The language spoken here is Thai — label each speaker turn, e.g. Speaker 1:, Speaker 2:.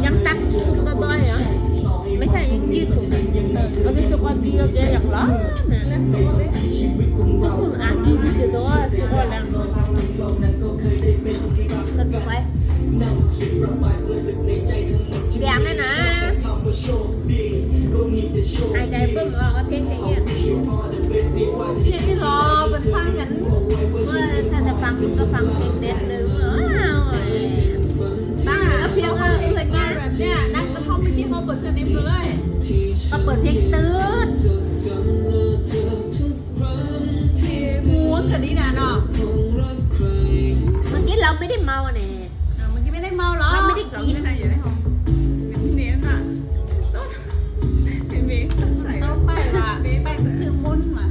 Speaker 1: ยังตักสุกบ่อยๆเหรอไม่ใช่ยังยืดถุงเราจะสุกดีเราจะอยากล้อเนี่ยแล้วสุกเลยสุกอ่านดีจะตัวสุกแล้วกันสุกไปแดงเลยนะหายใจปุ๊บออกก็เพลงอย่างเงี้ยที่รอเป็นฟังกันเมื่อท่านจะฟังก็ฟังเพลงเด็ดเลยฟังแล้วเพียงเพลงเงี้ยแบบเนี้ยนั่งกระท่อมไม่กินมาเปิดสนิมเลยมาเปิดเพลงตื้นม้วนกันนี่นะเนาะเมื่อกี้เราไม่ได้เมาเนี่ยเมื่อกี้ไม่ได้เมาหรอเราไม่ได้กินอะไรอยู่ในห้องเป็นเนี้ยน่ะต้องเห็นไหมต้องไปว่ะไปซื้อมุ้นว่ะ